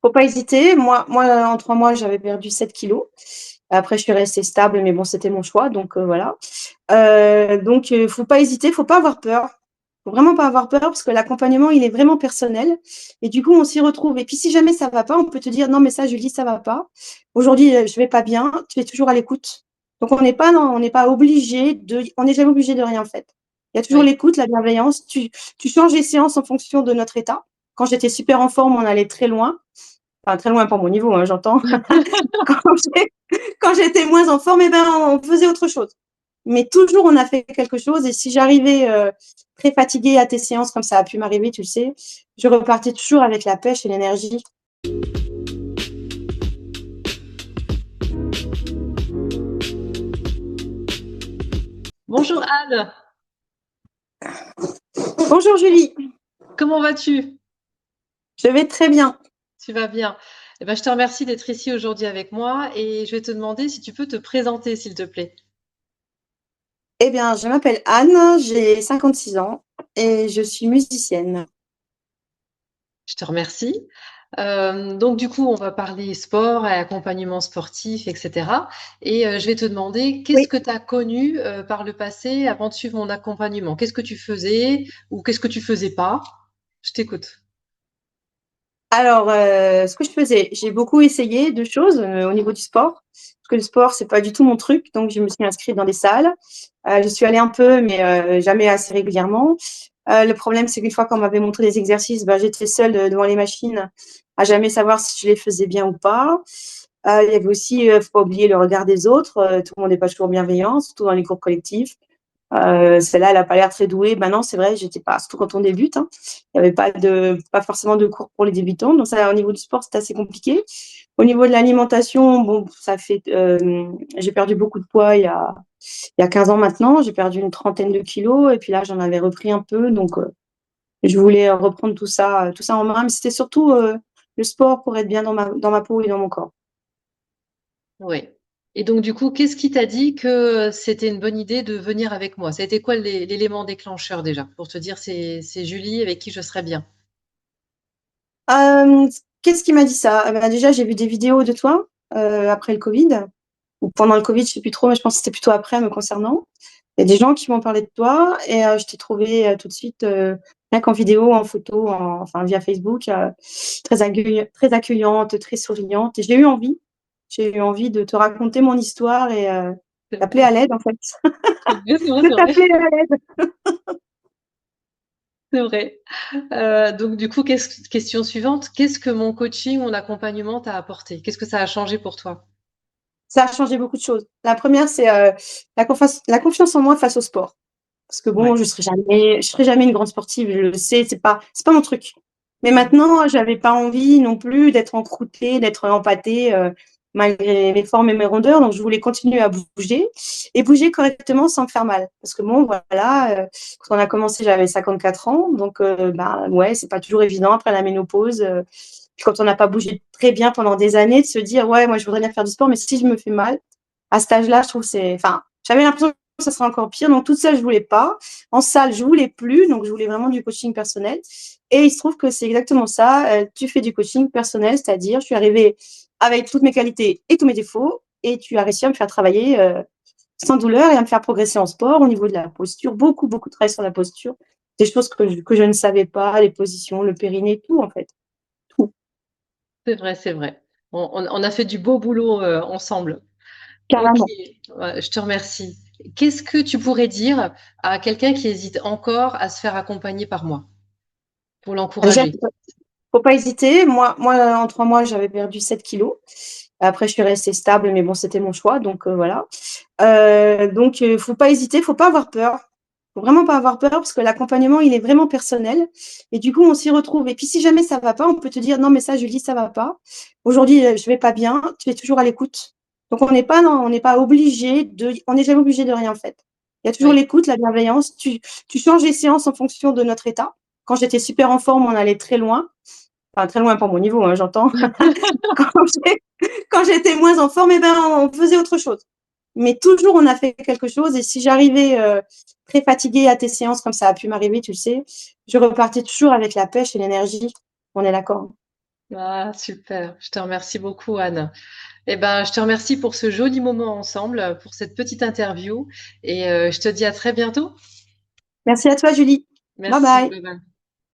Faut pas hésiter. Moi, en 3 mois, j'avais perdu 7 kilos. Après, je suis restée stable, mais bon, c'était mon choix, donc voilà. Faut pas hésiter, faut pas avoir peur. Faut vraiment pas avoir peur parce que l'accompagnement, il est vraiment personnel et du coup, on s'y retrouve et puis si jamais ça va pas, on peut te dire: «Non mais ça, Julie, ça va pas. Aujourd'hui, je vais pas bien». Tu es toujours à l'écoute. Donc on n'est pas obligé de on n'est jamais obligé de rien, en fait. Il y a toujours Oui. l'écoute, la bienveillance. Tu changes les séances en fonction de notre état. Quand j'étais super en forme, on allait très loin. Enfin, très loin pour mon niveau, hein, j'entends. Quand j'ai quand j'étais moins en forme, eh ben, on faisait autre chose. Mais toujours, on a fait quelque chose. Et si j'arrivais très fatiguée à tes séances, comme ça a pu m'arriver, tu le sais, je repartais toujours avec la pêche et l'énergie. Bonjour Anne, Bonjour Julie, comment vas-tu? je vais très bien. Tu vas bien? Eh ben, je te remercie d'être ici aujourd'hui avec moi et je vais te demander si tu peux te présenter, s'il te plaît. Eh bien, je m'appelle Anne, j'ai 56 ans et je suis musicienne. Je te remercie. Donc du coup, on va parler sport et accompagnement sportif, etc. Et je vais te demander, qu'est-ce Oui. que tu as connu par le passé avant de suivre mon accompagnement? Qu'est-ce que tu faisais ou qu'est-ce que tu faisais pas? Je t'écoute. Alors, ce que je faisais, j'ai beaucoup essayé de choses au niveau du sport, parce que le sport, c'est pas du tout mon truc, donc je me suis inscrite dans des salles. Je suis allée un peu, mais jamais assez régulièrement. Le problème, c'est qu'une fois qu'on m'avait montré les exercices, bah, j'étais seule devant les machines à jamais savoir si je les faisais bien ou pas. Il y avait aussi, faut pas oublier le regard des autres. Tout le monde n'est pas toujours bienveillant, surtout dans les cours collectifs. Celle-là, elle a pas l'air très douée. Ben non, c'est vrai, j'étais pas, surtout quand on débute, hein, il y avait pas forcément de cours pour les débutants. Donc ça, au niveau du sport, c'est assez compliqué. Au niveau de l'alimentation, bon, j'ai perdu beaucoup de poids il y a 15 ans maintenant. J'ai perdu une trentaine de kilos et puis là, j'en avais repris un peu. Donc, je voulais reprendre tout ça en main. Mais c'était surtout le sport pour être bien dans ma peau et dans mon corps. Oui. Et donc du coup, qu'est-ce qui t'a dit que c'était une bonne idée de venir avec moi? Ça a été quoi l'élément déclencheur déjà pour te dire c'est Julie avec qui je serais bien? Euh, Qu'est-ce qui m'a dit ça? Ben, déjà, j'ai vu des vidéos de toi après le Covid. Ou pendant le Covid, je sais plus trop, mais je pense que c'était plutôt après me concernant. Il y a des gens qui m'ont parlé de toi et je t'ai trouvé tout de suite, rien qu'en vidéo, en photo, enfin via Facebook, très accueillante, très souriante. Et j'ai eu envie de te raconter mon histoire et C'est d'appeler à vrai, l'aide en fait, c'est vrai, de c'est vrai. t'appeler à l'aide. C'est vrai. Donc du coup, question suivante, qu'est-ce que mon coaching, mon accompagnement t'a apporté? Qu'est-ce que ça a changé pour toi? Ça a changé beaucoup de choses. La première, c'est la confiance en moi face au sport. Parce que Ouais. bon, je serai jamais une grande sportive, je le sais, c'est pas mon truc. Mais maintenant, j'avais pas envie non plus d'être encroûtée, d'être empâtée, malgré mes formes et mes rondeurs. Donc, je voulais continuer à bouger et bouger correctement sans me faire mal. Parce que bon, voilà, quand on a commencé, j'avais 54 ans. Donc, bah, ouais, c'est pas toujours évident après la ménopause. Puis quand on n'a pas bougé très bien pendant des années, de se dire, ouais, moi, je voudrais bien faire du sport, mais si je me fais mal, à cet âge-là, je trouve que enfin, j'avais l'impression que ça serait encore pire. Donc, tout ça, je voulais pas. En salle, je voulais plus. Donc, je voulais vraiment du coaching personnel. Et il se trouve que c'est exactement ça. Tu fais du coaching personnel, c'est-à-dire, je suis arrivée avec toutes mes qualités et tous mes défauts et tu as réussi à me faire travailler sans douleur et à me faire progresser en sport au niveau de la posture. Beaucoup, beaucoup de travail sur la posture. Des choses que je ne savais pas, les positions, le périnée, tout, en fait. Tout. C'est vrai, c'est vrai. On a fait du beau boulot ensemble. Ok, Carrément. ouais, je te remercie. Qu'est-ce que tu pourrais dire à quelqu'un qui hésite encore à se faire accompagner par moi pour Déjà, l'encourager? faut pas hésiter. Moi, en 3 mois, j'avais perdu 7 kilos. Après, je suis restée stable, mais bon, c'était mon choix, donc voilà. Faut pas hésiter, faut pas avoir peur. Faut vraiment pas avoir peur parce que l'accompagnement, il est vraiment personnel. Et du coup, on s'y retrouve. Et puis, si jamais ça va pas, on peut te dire, non, mais ça, Julie, ça va pas. Aujourd'hui, je vais pas bien. Tu es toujours à l'écoute. Donc, on n'est pas obligé on n'est jamais obligé de rien, en fait. Il y a toujours Oui. l'écoute, la bienveillance. Tu changes les séances en fonction de notre état. Quand j'étais super en forme, on allait très loin. Enfin, très loin pour mon niveau, hein, j'entends. Quand j'ai- Quand j'étais moins en forme, eh ben, on faisait autre chose. Mais toujours, on a fait quelque chose. Et si j'arrivais très fatiguée à tes séances, comme ça a pu m'arriver, tu le sais, je repartais toujours avec la pêche et l'énergie. On est d'accord. Ah, super. Je te remercie beaucoup, Anne. Eh ben, je te remercie pour ce joli moment ensemble, pour cette petite interview et je te dis à très bientôt. Merci à toi, Julie. Bye Merci. bye. Bye bye.